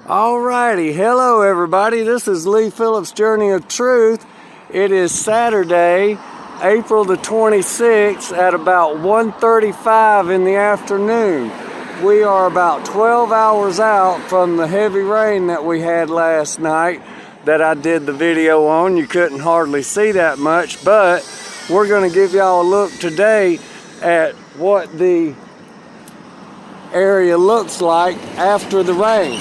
Alrighty, hello everybody, this is Lee Phillips' Journey of Truth. It is Saturday, April the 26th at about 1:35 in the afternoon. We are about 12 hours out from the heavy rain that we had last night that I did the video on. You couldn't hardly see that much, but we're going to give y'all a look today at what the area looks like after the rain.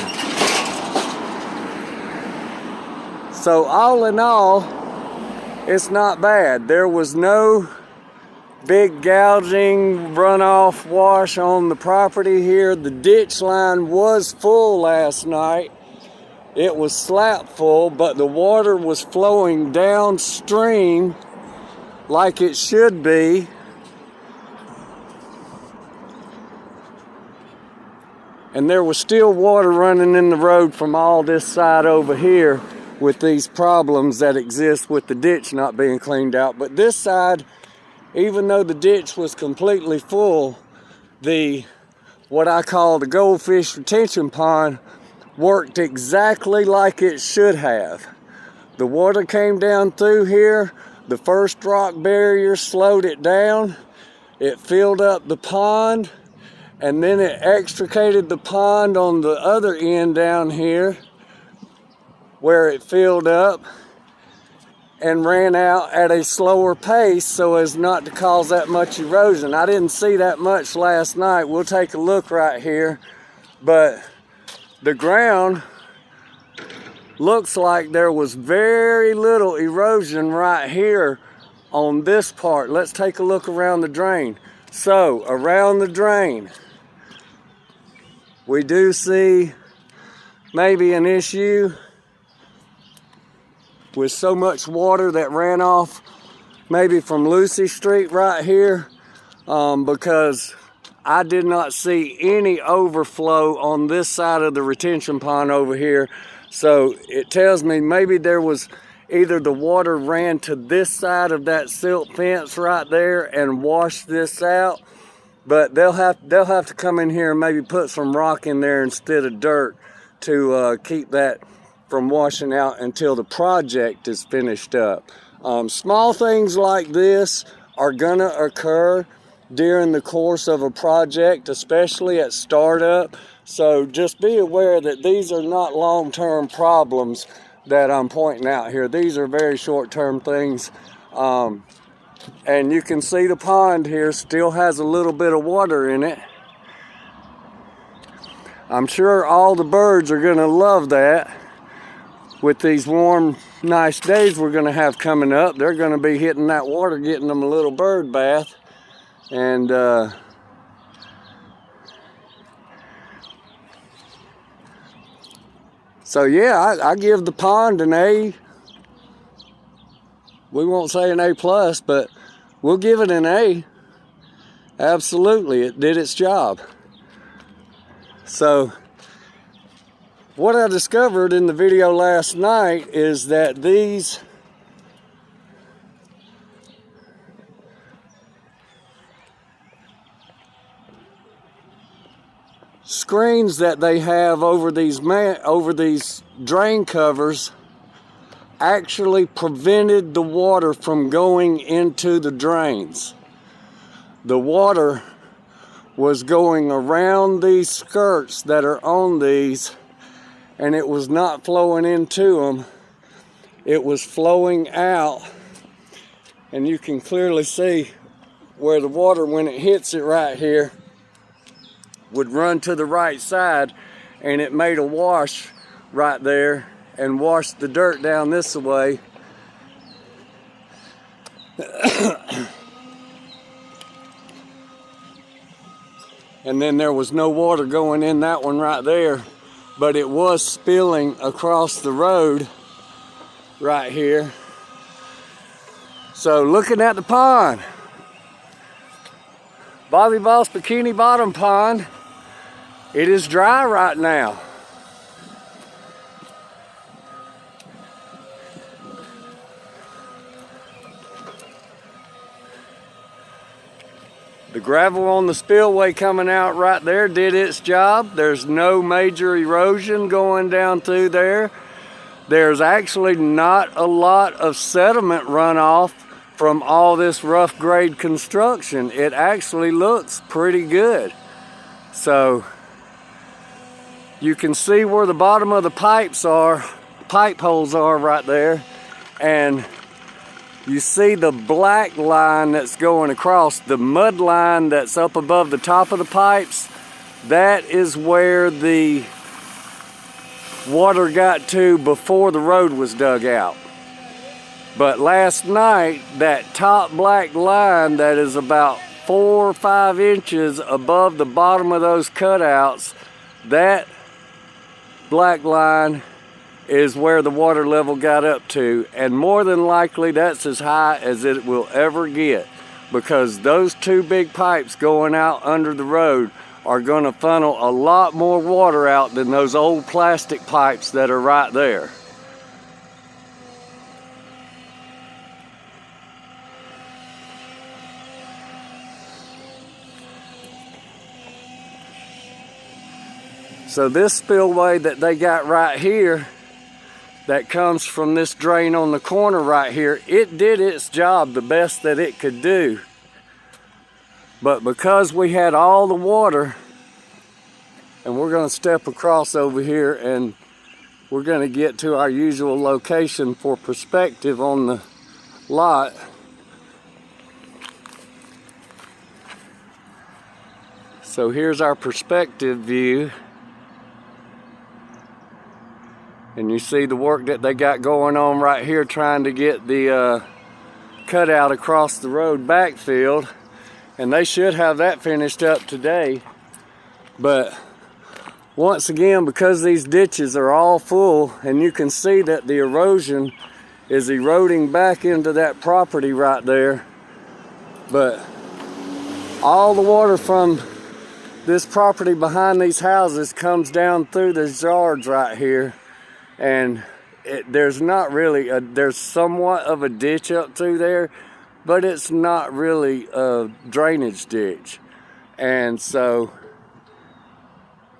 So all in all, it's not bad. There was no big gouging, runoff, wash on the property here. The ditch line was full last night. It was slap full, but the water was flowing downstream like it should be. And there was still water running in the road from all this side over here with these problems that exist with the ditch not being cleaned out. But this side, even though the ditch was completely full, what I call the goldfish retention pond worked exactly like it should have. The water came down through here. The first rock barrier slowed it down. It filled up the pond, and then it extricated the pond on the other end down here where it filled up and ran out at a slower pace so as not to cause that much erosion. I didn't see that much last night. We'll take a look right here, but the ground looks like there was very little erosion right here on this part. Let's take a look around the drain. So around the drain, we do see maybe an issue with so much water that ran off maybe from Lucy Street right here, because I did not see any overflow on this side of the retention pond over here. So it tells me maybe there was either the water ran to this side of that silt fence right there and washed this out, but they'll have to come in here and maybe put some rock in there instead of dirt to keep that from washing out until the project is finished up. Small things like this are gonna occur during the course of a project, especially at startup. So just be aware that these are not long-term problems that I'm pointing out here. These are very short-term things. And you can see the pond here still has a little bit of water in it. I'm sure all the birds are gonna love that. With these warm, nice days we're gonna have coming up, they're gonna be hitting that water, getting them a little bird bath. And so yeah, I give the pond an A. We won't say an A+, but we'll give it an A. Absolutely, it did its job. So what I discovered in the video last night is that these screens that they have over these drain covers actually prevented the water from going into the drains. The water was going around these skirts that are on these, and it was not flowing into them. It was flowing out, and you can clearly see where the water, when it hits it right here, would run to the right side, and it made a wash right there and washed the dirt down this way. And then there was no water going in that one right there, but it was spilling across the road right here. So looking at the pond, Bobby Boss Bikini Bottom Pond, it is dry right now. The The gravel on the spillway coming out right there did its job. There's no major erosion going down through there. There's actually not a lot of sediment runoff from all this rough grade construction. It actually looks pretty good. So you can see where the bottom of the pipe holes are right there, and you see the black line that's going across, the mud line that's up above the top of the pipes. That is where the water got to before the road was dug out. But last night, that top black line that is about 4 or 5 inches above the bottom of those cutouts, that black line is where the water level got up to, and more than likely that's as high as it will ever get, because those 2 big pipes going out under the road are going to funnel a lot more water out than those old plastic pipes that are right there. So this spillway that they got right here, that comes from this drain on the corner right here, it did its job the best that it could do. But because we had all the water, and we're going to step across over here and we're going to get to our usual location for perspective on the lot. So here's our perspective view. And you see the work that they got going on right here, trying to get the cutout across the road backfilled. And they should have that finished up today. But once again, because these ditches are all full, and you can see that the erosion is eroding back into that property right there. But all the water from this property behind these houses comes down through these yards right here. And there's not really there's somewhat of a ditch up through there, but it's not really a drainage ditch. And so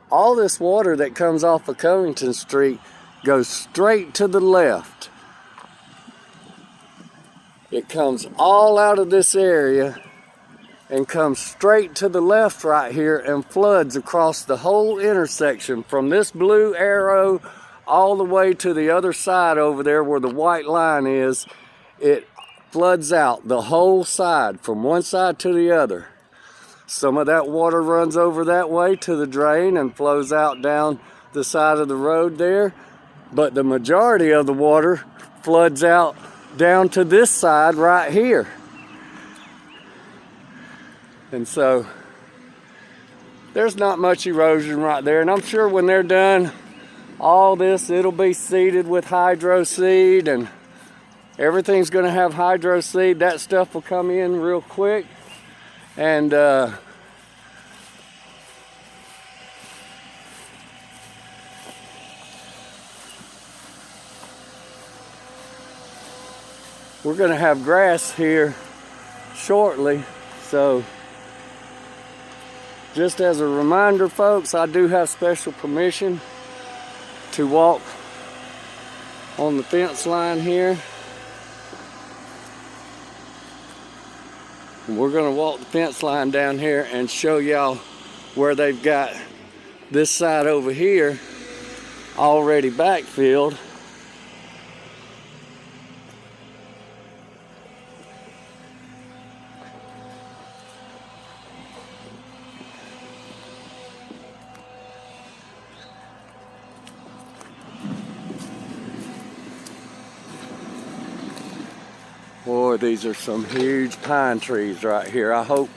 all this water that comes off of Covington Street goes straight to the left. It comes all out of this area and comes straight to the left right here and floods across the whole intersection from this blue arrow all the way to the other side over there where the white line is. It floods out the whole side from one side to the other. Some of that water runs over that way to the drain and flows out down the side of the road there, but the majority of the water floods out down to this side right here. And so there's not much erosion right there, and I'm sure when they're done all this, it'll be seeded with hydro seed, and everything's going to have hydro seed. That stuff will come in real quick, and we're going to have grass here shortly. So just as a reminder, folks, I do have special permission to walk on the fence line here. And we're going to walk the fence line down here and show y'all where they've got this side over here already backfilled. Boy, these are some huge pine trees right here. I hope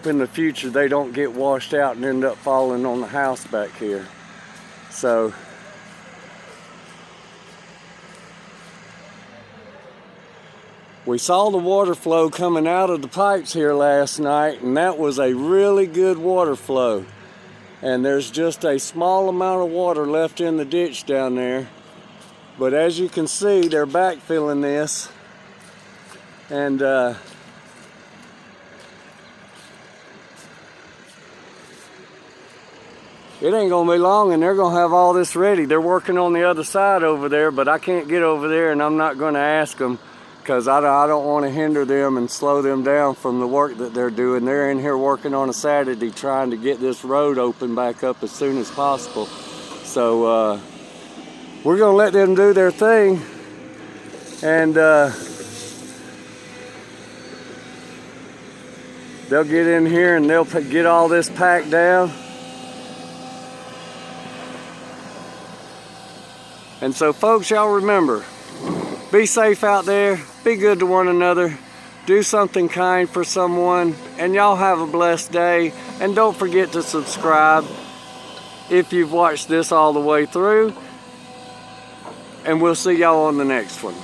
in the future they don't get washed out and end up falling on the house back here. So we saw the water flow coming out of the pipes here last night, and that was a really good water flow. And there's just a small amount of water left in the ditch down there. But as you can see, they're backfilling this, and it ain't gonna be long and they're gonna have all this ready. They're working on the other side over there, but I can't get over there and I'm not gonna ask them because I don't want to hinder them and slow them down from the work that they're doing. They're in here working on a Saturday trying to get this road open back up as soon as possible. So we're gonna let them do their thing, and they'll get in here and they'll get all this packed down. And so folks, y'all remember, be safe out there, be good to one another, do something kind for someone, and y'all have a blessed day. And don't forget to subscribe if you've watched this all the way through. And we'll see y'all on the next one.